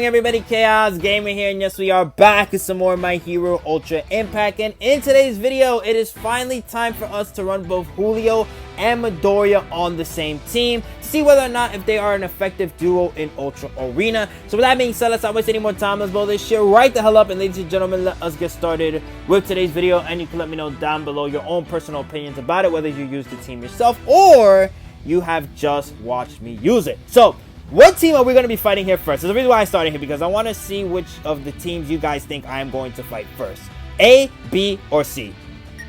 going, everybody? Chaos Gamer here, and yes, we are back with some more My Hero Ultra Impact. And in today's video, it is finally time for us to run both Giulio and Midoriya on the same team to see whether or not if they are an effective duo in Ultra Arena. So with that being said, let's not waste any more time. Let's blow this shit right the hell up. And ladies and gentlemen, let us get started with today's video. And you can let me know down below your own personal opinions about it, whether you use the team yourself or you have just watched me use it. So what team are we going to be fighting here first? There's the reason why I started here, because I want to see which of the teams you guys think I am going to fight first. A, B, or C.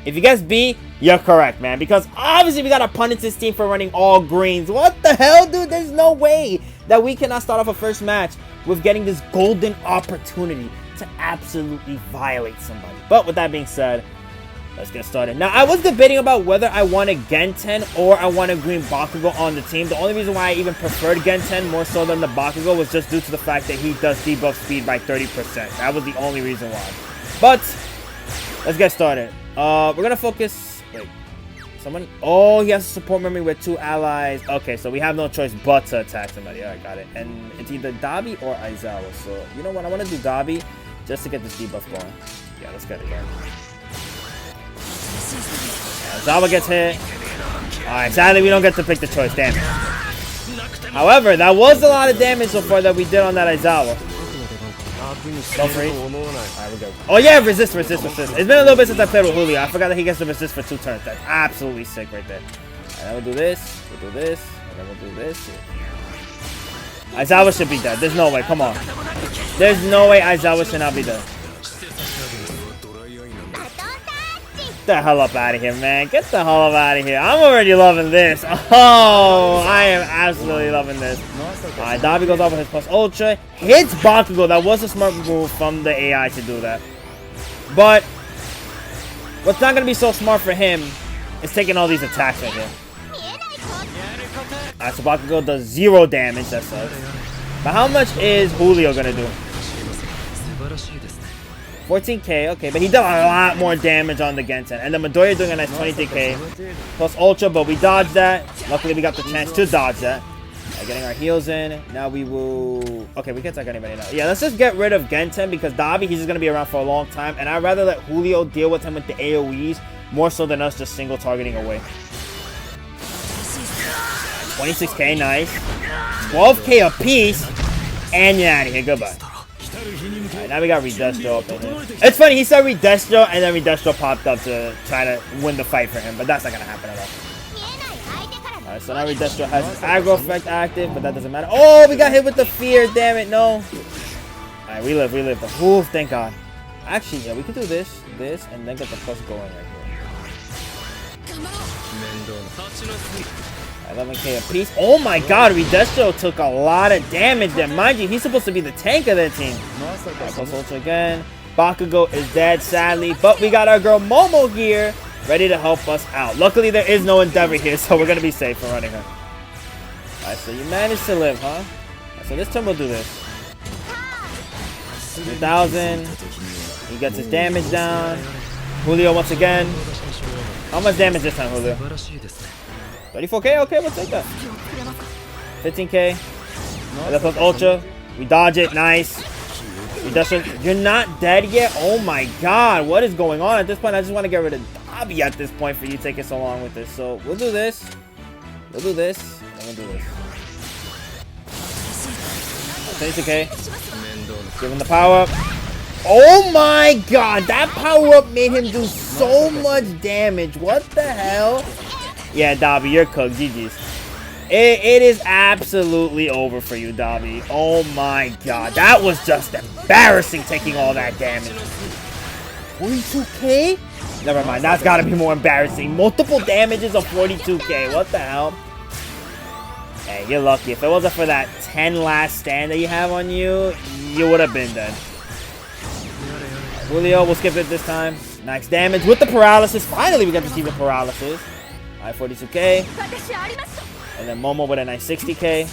If you guess B, you're correct, man. Because obviously we got to punish this team for running all greens. What the hell, dude? There's no way that we cannot start off a first match with getting this golden opportunity to absolutely violate somebody. But with that being said, let's get started. Now, I was debating about whether I wanted Genten or I wanted Green Bakugo on the team. The only reason why I even preferred Genten more so than the Bakugo was just due to the fact that he does debuff speed by 30%. That was the only reason why. But let's get started. We're going to focus... Wait. Someone... Oh, he has a support memory with 2 allies. Okay, so we have no choice but to attack somebody. Alright, got it. And it's either Dabi or Aizawa. So, you know what? I want to do Dabi just to get this debuff going. Yeah, let's get it going. Aizawa gets hit. Alright, sadly we don't get to pick the choice, damn it. However, that was a lot of damage so far that we did on that Aizawa. Go for it. Alright, we're good. Oh yeah, resist. It's been a little bit since I played with Giulio. I forgot that he gets to resist for 2 turns. That's absolutely sick right there. Alright, then we'll do this, and then we'll do this. Aizawa should be dead. There's no way, come on. There's no way Aizawa should not be dead. Get the hell up out of here, man. Get the hell up out of here. I'm already loving this. Oh, I am absolutely loving this. Alright, Dabi goes off with his plus ultra. Hits Bakugo. That was a smart move from the AI to do that. But what's not going to be so smart for him is taking all these attacks right here. Alright, so Bakugo does 0 damage. That sucks. But how much is Giulio going to do? 14k, okay, but he did a lot more damage on the Genten. And then Midoriya doing a nice 23k plus ultra, but we dodged that. Luckily, we got the chance to dodge that. Right, getting our heals in. Now we will... Okay, we can't attack anybody now. Yeah, let's just get rid of Genten because Dabi, he's just going to be around for a long time. And I'd rather let Giulio deal with him with the AoEs more so than us just single targeting away. 26k, nice. 12k apiece. And you're out of here. Goodbye. Alright, now we got Redestro up in here. It's funny, he said Redestro, and then Redestro popped up to try to win the fight for him, but that's not gonna happen at all. Alright, so now Redestro has his aggro effect active, but that doesn't matter. Oh, we got hit with the fear, damn it, no. Alright, we live. Ooh, thank God. Actually, yeah, we could do this, and then get the plus going right here. 11k apiece. Oh my God, Redestro took a lot of damage there. Mind you, he's supposed to be the tank of their team. Plus ultra again. Bakugo is dead, sadly. But we got our girl Momo here, ready to help us out. Luckily, there is no Endeavor here, so we're going to be safe from running her. Alright, so you managed to live, huh? Right, so this time we'll do this. 2,000. He gets his damage down. Giulio once again. How much damage this time, Giulio? 34k? Okay, we'll take that. 15k. That's plus ultra. We dodge it. Nice. You're not dead yet? Oh my God. What is going on? At this point, I just want to get rid of Dabi at this point for you taking so long with this. So we'll do this. And we'll do this. 22k. Give him the power up. Oh my God. That power up made him do so much damage. What the hell? Yeah, Dabi, you're cooked. GG's. It is absolutely over for you, Dabi. Oh my God. That was just embarrassing taking all that damage. 42k? Never mind. That's got to be more embarrassing. Multiple damages of 42k. What the hell? Hey, you're lucky. If it wasn't for that 10 last stand that you have on you, you would have been dead. Giulio, we'll skip it this time. Max damage with the paralysis. Finally, we got to see the paralysis. Alright, 42k. And then Momo with a nice 60k.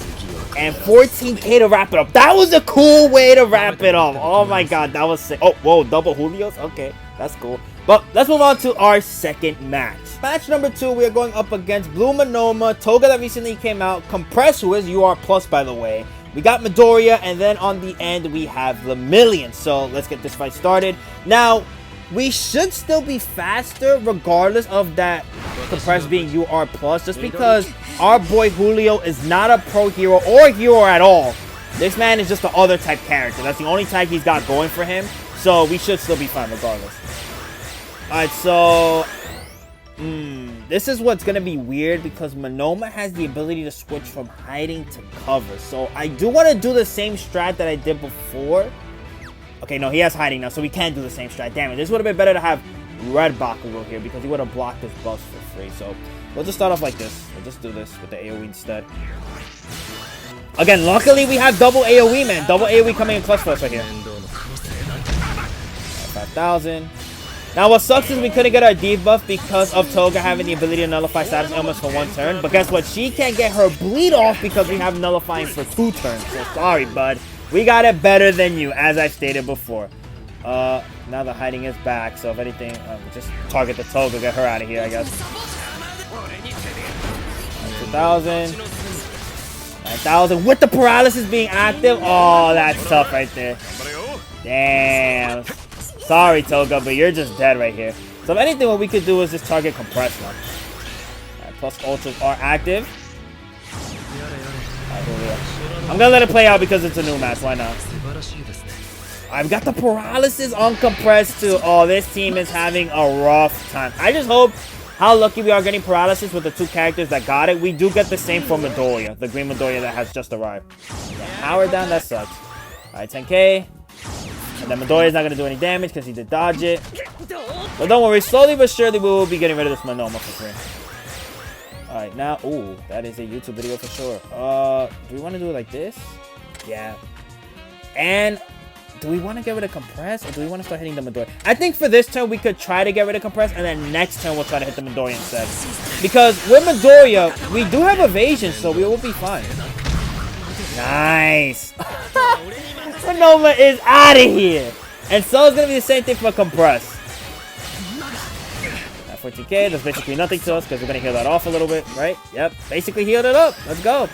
And 14k to wrap it up. That was a cool way to wrap it up. Oh my God, that was sick. Oh, whoa, double Julios? Okay, that's cool. But let's move on to our second match. Match number 2, we are going up against Blue Monoma, Toga that recently came out, Compress, who is UR Plus by the way, We got Midoriya, and then on the end, we have Lemillion. So let's get this fight started. Now, we should still be faster regardless of that compressed being UR+, just because our boy Giulio is not a pro hero or hero at all. This man is just the other type character. That's the only type he's got going for him. So we should still be fine regardless. Alright, so this is what's going to be weird because Monoma has the ability to switch from hiding to cover. So I do want to do the same strat that I did before. Okay, no, he has hiding now, so we can't do the same strat. Damn it, this would have been better to have Red Bakugo here because he would have blocked his buffs for free. So we'll just start off like this. We'll just do this with the AoE instead. Again, luckily we have double AoE, man. Double AoE coming in clutch for us right here. 5,000. Now, what sucks is we couldn't get our debuff because of Toga having the ability to nullify status ailments for 1 turn. But guess what? She can't get her bleed off because we have nullifying for 2 turns. So sorry, bud. We got it better than you, as I stated before. Now the hiding is back. So if anything, just target the Toga, get her out of here, I guess. 2,000. 9,000 with the paralysis being active. Oh, that's tough right there. Damn. Sorry, Toga, but you're just dead right here. So if anything, what we could do is just target compress now. Right, plus ultras are active. Right, I'm gonna let it play out because it's a new match. Why not? I've got the paralysis on compressed too. Oh, this team is having a rough time. I just hope how lucky we are getting paralysis with the 2 characters that got it. We do get the same for Midoriya, the green Midoriya that has just arrived. Yeah, power down, that sucks. Alright, 10k. And then Midoriya's not going to do any damage because he did dodge it. But don't worry, slowly but surely we will be getting rid of this Monoma for free. Alright, now, ooh, that is a YouTube video for sure. Do we want to do it like this? Yeah. And do we want to get rid of compress or do we want to start hitting the Midoriya? I think for this turn we could try to get rid of compress and then next turn we'll try to hit the Midoriya instead. Because with Midoriya, we do have evasion, so we will be fine. Nice. Monoma is out of here. And so it's going to be the same thing for compress. At 14k, that's basically nothing to us because we're going to heal that off a little bit, right? Yep, basically healed it up. Let's go.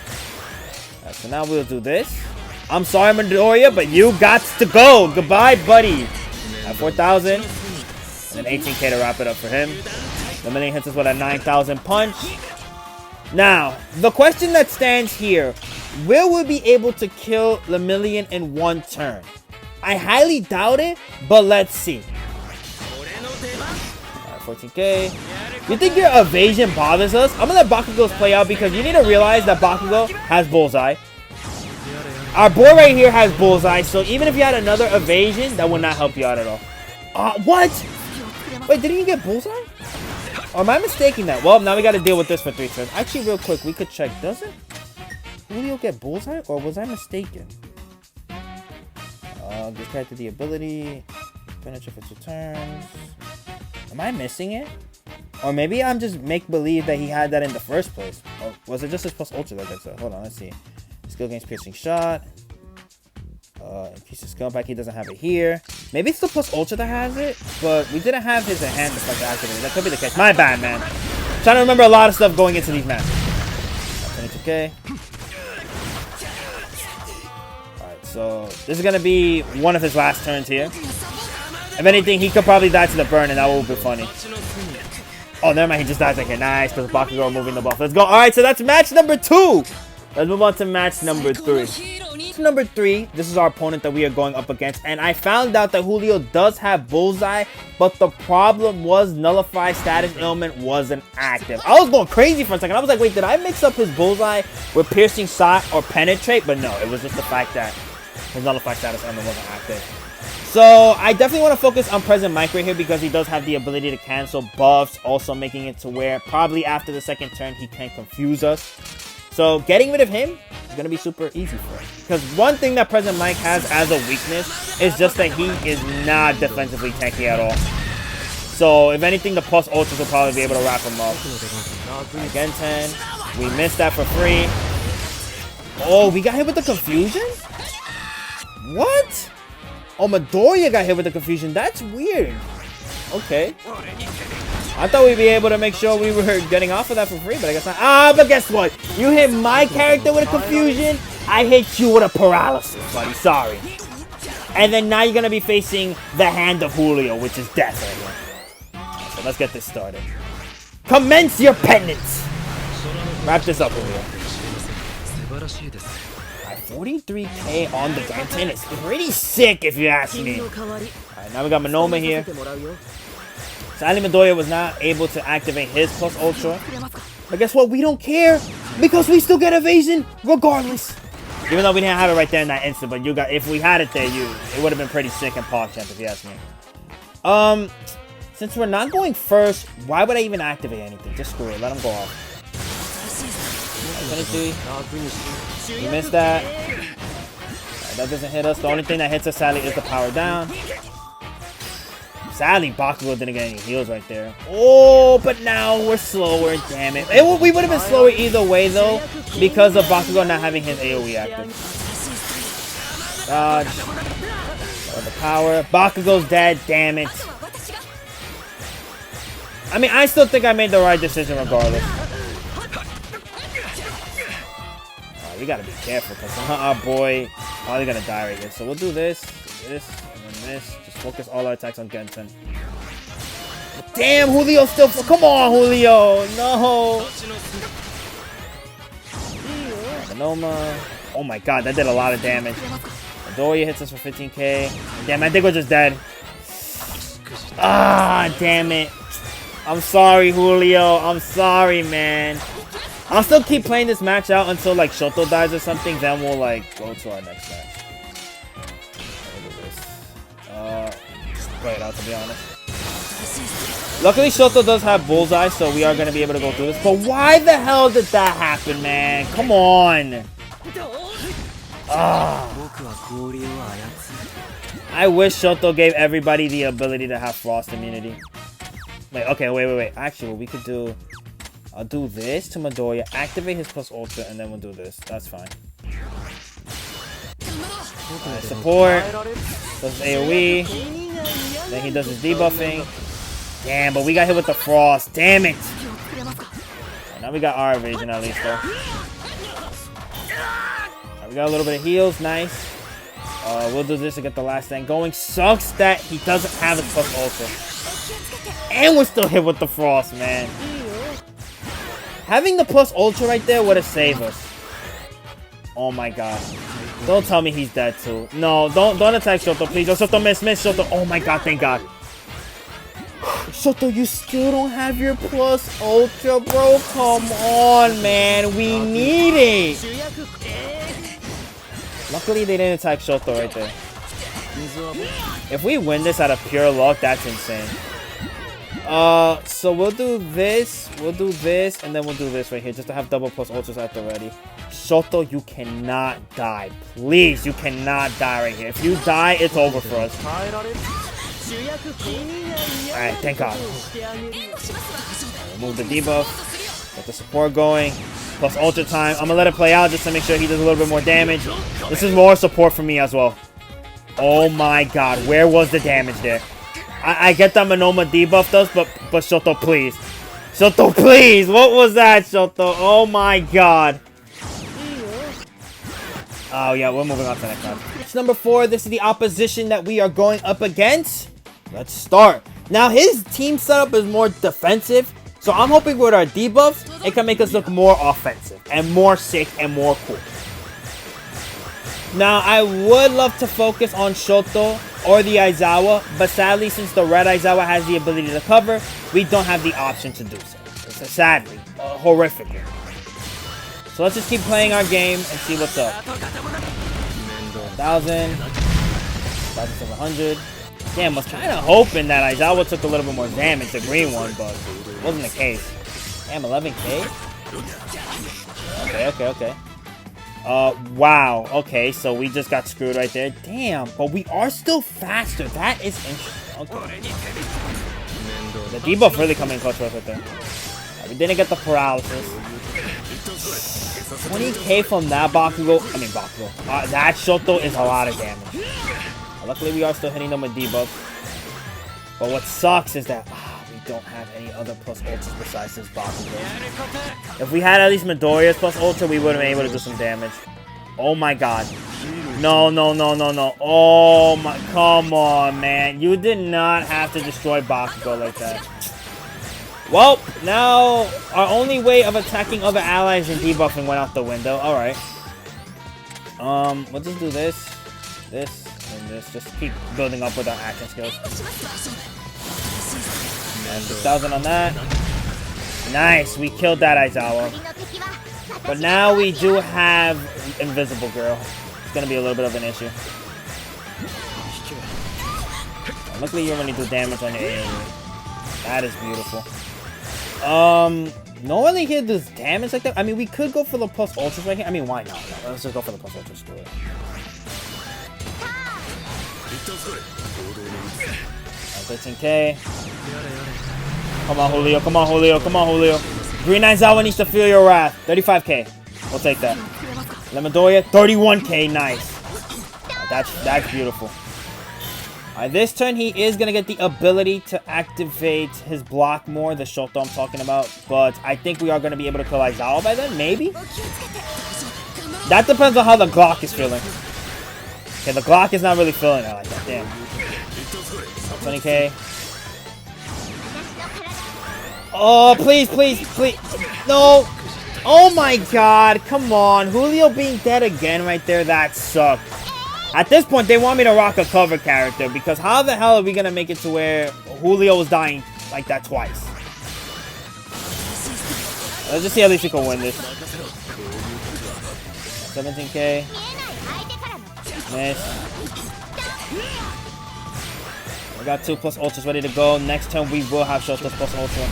Alright, so now we'll do this. I'm sorry, Midoriya, but you got to go. Goodbye, buddy. At 4,000. And then 18k to wrap it up for him. The Lemillion hits us with a 9,000 punch. Now, the question that stands here, will we be able to kill Lemillion in 1 turn? I highly doubt it, but let's see. Alright, 14k. You think your evasion bothers us? I'm gonna let Bakugo's play out because you need to realize that Bakugo has bullseye. Our boy right here has bullseye, so even if you had another evasion, that would not help you out at all. What? Wait, didn't you get bullseye? Or am I mistaking that? Well, now we got to deal with this for 3 turns. Actually, real quick, we could check. Doesn't Giulio get bullseye, or was I mistaken? This character the ability. Finish for 2 turns. Am I missing it? Or maybe I'm just make-believe that he had that in the first place. Or was it just his plus ultra that gets that? Hold on, let's see. Skill gains piercing shot. Increases skill back. He doesn't have it here. Maybe it's the plus ultra that has it, but we didn't have his enhancement like activated. That could be the case. My bad, man. I'm trying to remember a lot of stuff going into these matches. 22k. Alright, so this is gonna be one of his last turns here. If anything, he could probably die to the burn, and that would be funny. Oh, never mind. He just dies right here. Nice, because Bakugo removing the buff. Let's go. Alright, so that's match number 2. Let's move on to match number 3. Number 3, this is our opponent that we are going up against, and I found out that Giulio does have bullseye, but the problem was nullify status ailment wasn't active. I was going crazy for a second. I was like, wait, did I mix up his bullseye with piercing shot or penetrate? But no, it was just the fact that his nullify status ailment wasn't active. So I definitely want to focus on present Mike right here because he does have the ability to cancel buffs, also making it to where probably after the 2nd turn he can confuse us. So getting rid of him is going to be super easy for us. Because one thing that Present Mike has as a weakness is just that he is not defensively tanky at all. So if anything, the plus ultras will probably be able to wrap him up. Again, 10. We missed that for free. Oh, we got hit with the confusion? What? Oh, Midoriya got hit with the confusion. That's weird. Okay. I thought we'd be able to make sure we were getting off of that for free, but I guess not. But guess what? You hit my character with a confusion. I hit you with a paralysis, buddy. Sorry. And then now you're going to be facing the hand of Giulio, which is death right here. So let's get this started. Commence your penance! Wrap this up, Giulio. Alright, 43k on the Danton. It's pretty sick if you ask me. Alright, now we got Monoma here. Sadly, Midoriya was not able to activate his plus ultra. But guess what? We don't care because we still get evasion regardless. Even though we didn't have it right there in that instant, but if we had it there, it would have been pretty sick in PogChamp if you ask me. Since we're not going first, why would I even activate anything? Just screw it. Let him go off. 23. We missed that. Right, that doesn't hit us. The only thing that hits us, sadly, is the power down. Sadly, Bakugo didn't get any heals right there. Oh, but now we're slower. Damn it. We would have been slower either way, though, because of Bakugo not having his AoE active. Dodge. The power. Bakugo's dead. Damn it. I mean, I still think I made the right decision regardless. We gotta be careful because our boy probably gonna die right here. So we'll do this, and then this. Just focus all our attacks on Genton. Damn, Julio still. Come on, Julio. No. Monoma. Oh my god, that did a lot of damage. Midoriya hits us for 15k. Damn, I think we're just dead. Ah, damn it. I'm sorry, Julio. I'm sorry, man. I'll still keep playing this match out until, like, Shoto dies or something. Then we'll, like, go to our next match. Play it out, to be honest. Luckily, Shoto does have Bullseye, so we are going to be able to go through this. But why the hell did that happen, man? Come on. Ah. I wish Shoto gave everybody the ability to have Frost immunity. Wait, okay, wait. Actually, what we could do... I'll do this to Midoriya, activate his plus ultra, and then we'll do this. That's fine. Support. Does his AoE. Then he does his debuffing. Damn, but we got hit with the Frost. Damn it. Right, now we got our evasion at least, though. Right, we got a little bit of heals. Nice. We'll do this to get the last thing going. Sucks that he doesn't have his plus ultra. And we're still hit with the Frost, man. Having the plus ultra right there would have saved us. Oh my god. Don't tell me he's dead too. No, don't attack Shoto, please. Oh, Shoto, miss, Shoto. Oh my god, thank god. Shoto, you still don't have your plus ultra, bro. Come on, man. We need it. Luckily, they didn't attack Shoto right there. If we win this out of pure luck, that's insane. So we'll do this, and then we'll do this right here, just to have double plus ultras at the ready. Shoto, you cannot die. Please, you cannot die right here. If you die, it's over for us. Alright, thank god. Remove the debuff. Get the support going. Plus ultra time. I'm gonna let it play out just to make sure he does a little bit more damage. This is more support for me as well. Oh my god, where was the damage there? I get that Monoma debuff does, but Shoto, please. Shoto, please! What was that, Shoto? Oh my god. Oh yeah, we're moving on to the next match. Match number 4, this is the opposition that we are going up against. Let's start. Now, his team setup is more defensive, so I'm hoping with our debuffs, it can make us look more offensive, and more sick, and more cool. Now, I would love to focus on Shoto or the Aizawa, but sadly, since the red Aizawa has the ability to cover, we don't have the option to do so. It's sadly, horrifically. So let's just keep playing our game and see what's up. 1,000, 1,700. Damn, I was kind of hoping that Aizawa took a little bit more damage, the green one, but it wasn't the case. Damn, 11k? Okay. Wow. Okay, so we just got screwed right there. Damn, but we are still faster. That is interesting. Okay. The debuff really coming in clutch for us right there. We didn't get the paralysis. 20k from that Bakugo. That Shoto is a lot of damage. Luckily, we are still hitting them with debuffs. But what sucks is that we don't have any other plus ultras besides this Bakugo. If we had at least Midoriya's plus ultra, we would have been able to do some damage. Oh my god. No, no, no, no, no. Oh my, come on, man. You did not have to destroy Bakugo like that. Well, now our only way of attacking other allies and debuffing went out the window. Alright. We'll just do this, this, and this. Just keep building up with our action skills. And 6,000 on that. Nice, we killed that Aizawa. But now we do have Invisible Girl. It's gonna be a little bit of an issue. Luckily you only do damage on the AoE. That is beautiful. No one here does damage like that. I mean, we could go for the plus ultras right here. I mean, why not? No, let's just go for the plus ultras. Screw it. 13k. Come on, Julio. Come on, Julio. Come on, Julio. Green Aizawa needs to feel your wrath. 35k. We'll take that. Midoriya, 31k. Nice. That's beautiful. Alright, this turn he is going to get the ability to activate his block more, the Shoto I'm talking about. But I think we are going to be able to kill Aizawa by then, maybe? That depends on how the Glock is feeling. Okay, the Glock is not really feeling it like that, damn. 20k. Oh, please, please, please. No. Oh my god, come on. Julio being dead again right there, that sucked. At this point, they want me to rock a cover character, because how the hell are we going to make it to where Julio was dying like that twice? Let's just see at least we can win this. 17k. Miss. We got 2 plus ultras ready to go. Next turn, we will have Shoto's plus ultra.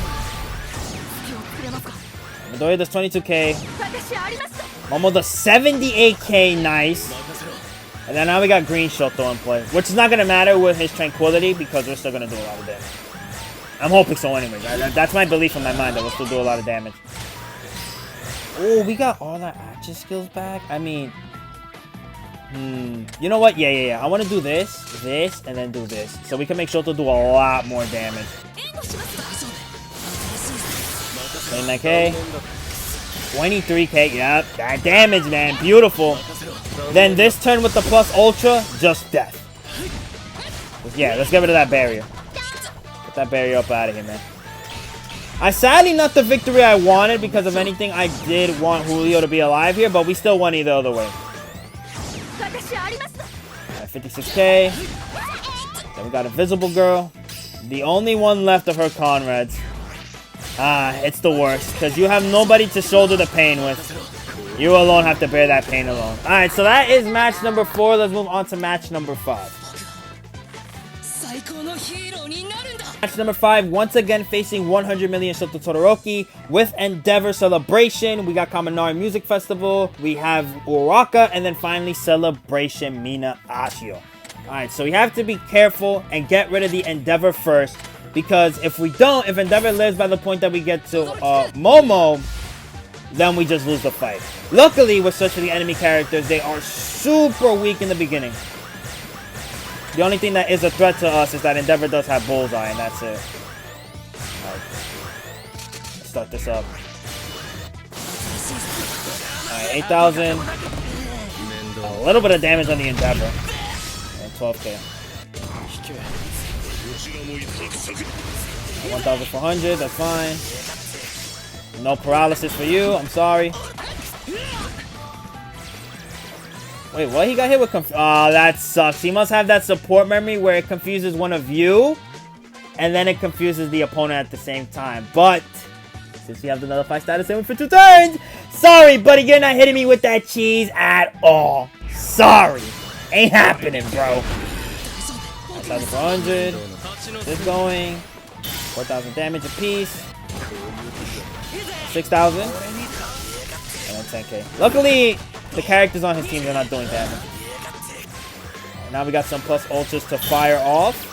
Midoriya does 22k. Momo does 78k. Nice. And then now we got Green Shoto in play, which is not going to matter with his Tranquility because we're still going to do a lot of damage. I'm hoping so anyways. That's my belief in my mind that we'll still do a lot of damage. Oh, we got all our action skills back? I mean... You know what? Yeah. I want to do this, and then do this. So we can make Shoto do a lot more damage. 29k. 23k. Yep. That damage, man. Beautiful. Then this turn with the plus ultra, just death. Yeah, let's get rid of that barrier. Get that barrier up out of here, man. Sadly not the victory I wanted because of anything. I did want Julio to be alive here, but we still won either other way. Right, 56k. Then we got Invisible Girl. The only one left of her Conrads. It's the worst because you have nobody to shoulder the pain with. You alone have to bear that pain alone. Alright, so that is match number 4. Let's move on to match number 5. Match number 5, once again facing 100 million Shoto Todoroki with Endeavor Celebration. We got Kaminari Music Festival. We have Uraka. And then finally Celebration Mina Ashio. Alright, so we have to be careful and get rid of the Endeavor first. Because if we don't, if Endeavor lives by the point that we get to Momo, then we just lose the fight. Luckily, with such the enemy characters, they are super weak in the beginning. The only thing that is a threat to us is that Endeavor does have Bullseye, and that's it. Alright. Let's start this up. Alright, 8,000. A little bit of damage on the Endeavor. And 12k. 1,400, that's fine. No paralysis for you, I'm sorry. Wait, what? He got hit with oh, that sucks. He must have that support memory where it confuses one of you, and then it confuses the opponent at the same time. But, since we have the nullify status in for 2 turns, sorry, buddy, you're not hitting me with that cheese at all. Sorry. Ain't happening, bro. 1,400. This going. 4,000 damage apiece. 6,000. And then 10k. Luckily, the characters on his team are not doing damage. And now we got some plus ultras to fire off.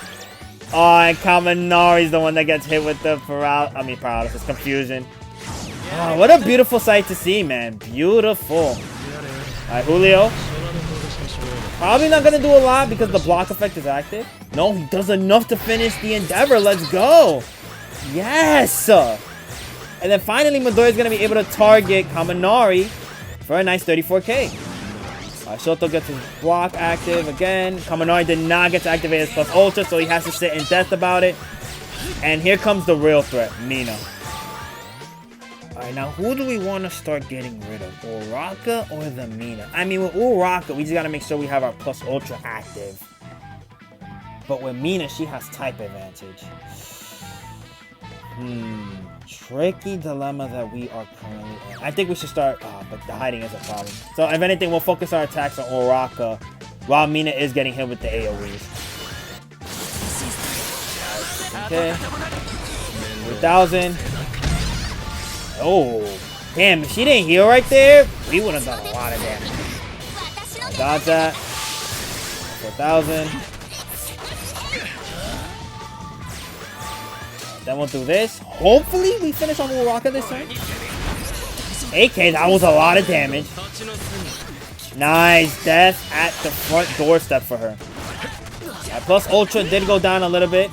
Oh, and Kaminari's the one that gets hit with the paralysis, confusion. Oh, what a beautiful sight to see, man. Beautiful. Alright, Julio. Probably not going to do a lot because the block effect is active. No, he does enough to finish the Endeavor. Let's go. Yes. And then finally, Midoriya is going to be able to target Kaminari for a nice 34k. Shoto gets his block active again. Kaminari did not get to activate his plus ultra, so he has to sit in death about it. And here comes the real threat, Mina. Alright, now who do we want to start getting rid of? Uraka or the Mina? I mean, with Uraka, we just got to make sure we have our plus ultra active. But with Mina, she has type advantage. Tricky dilemma that we are currently in. I think we should start... but the hiding is a problem. So, if anything, we'll focus our attacks on Uraka while Mina is getting hit with the AoEs. Okay. 3,000. Oh, damn, if she didn't heal right there, we would have done a lot of damage. I dodge that. 4,000. Then we'll do this. Hopefully, we finish on Uraka this turn. 8k, that was a lot of damage. Nice death at the front doorstep for her. That plus ultra did go down a little bit.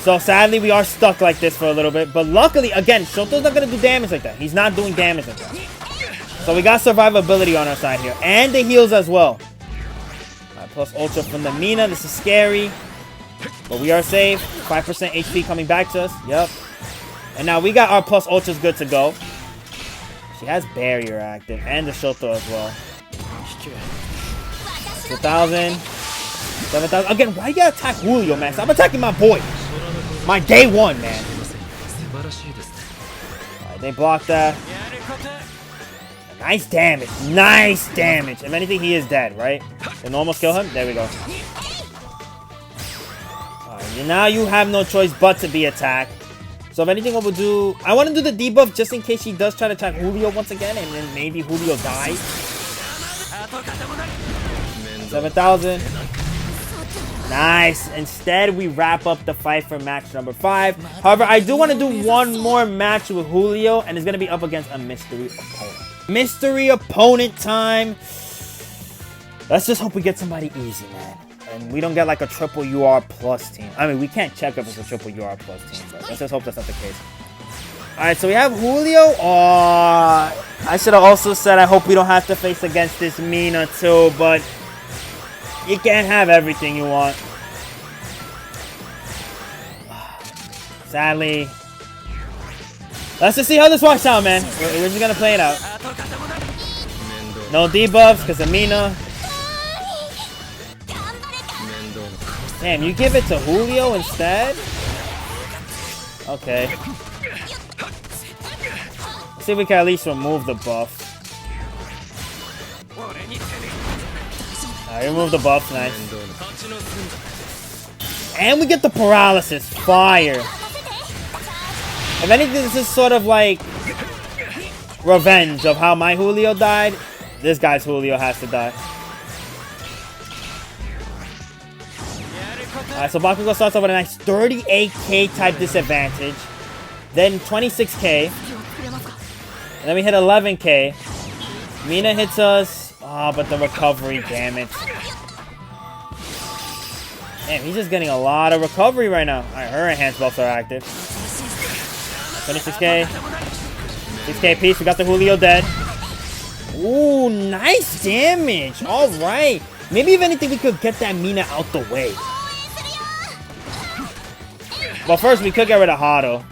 So sadly, we are stuck like this for a little bit. But luckily, again, Shoto's not going to do damage like that. He's not doing damage like that. So we got survivability on our side here. And the heals as well. Right, plus ultra from the Mina. This is scary. But we are safe. 5% HP coming back to us. Yep. And now we got our plus ultras good to go. She has barrier active. And the Shoto as well. 2,000. 7,000. Again, why you gotta attack Giulio, man? Stop attacking my boy. My day one, man. Alright, they blocked that. Nice damage. Nice damage. If anything, he is dead, right? Can almost kill him. There we go. Alright, now you have no choice but to be attacked. So if anything, what we'll do... I want to do the debuff just in case she does try to attack Giulio once again. And then maybe Giulio dies. 7,000. Nice. Instead, we wrap up the fight for match number 5. However, I do want to do one more match with Giulio, and it's going to be up against a mystery opponent. Mystery opponent time. Let's just hope we get somebody easy, man. And we don't get like a triple UR plus team. I mean, we can't check if it's a triple UR plus team, but let's just hope that's not the case. Alright, so we have Giulio. I should have also said I hope we don't have to face against this Mina too, but... you can't have everything you want. Sadly. Let's just see how this works out, man. We're just gonna play it out. No debuffs because of Mina. Damn, you give it to Giulio instead? Okay. Let's see if we can at least remove the buff. Remove the buff, nice. And we get the paralysis. Fire. If anything, this is sort of like revenge of how my Giulio died. This guy's Giulio has to die. Alright, so Bakugo starts off with a nice 38k type disadvantage. Then 26k. And then we hit 11k. Mina hits us. Ah, but the recovery, damn it. Damn, he's just getting a lot of recovery right now. Alright, her enhanced buffs are active. 26k. 6k piece. We got the Giulio dead. Ooh, nice damage. Alright. Maybe if anything, we could get that Mina out the way. But first, we could get rid of Hado.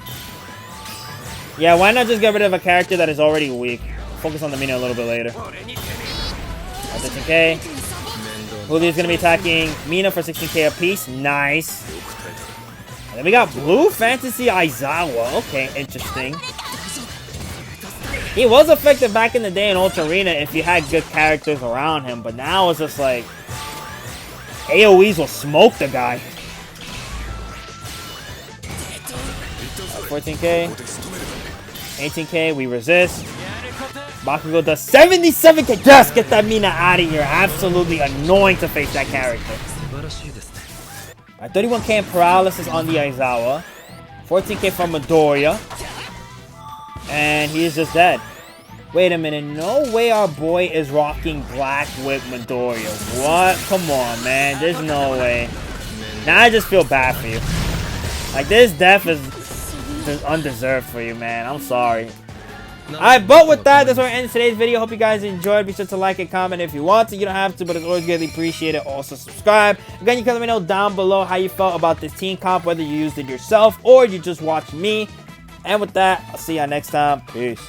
Yeah, why not just get rid of a character that is already weak? Focus on the Mina a little bit later. 16k. Giulio's gonna be attacking Mina for 16k apiece. Nice. And then we got Blue Fantasy Aizawa. Okay, interesting. He was effective back in the day in Ultra Arena if you had good characters around him, but now it's just like AoEs will smoke the guy. 14k. 18k, we resist. Bakugo does 77k. Just get that Mina out of here. Absolutely annoying to face that character. Alright, 31k in paralysis on the Aizawa. 14k from Midoriya. And he is just dead. Wait a minute. No way our boy is rocking black with Midoriya. What? Come on, man. There's no way. Now I just feel bad for you. Like, this death is undeserved for you, man. I'm sorry. Alright, but with that, that's where we end today's video. Hope you guys enjoyed. Be sure to like and comment if you want to. You don't have to, but it's always greatly appreciated. Also, subscribe. Again, you can let me know down below how you felt about this team comp, whether you used it yourself or you just watched me. And with that, I'll see y'all next time. Peace.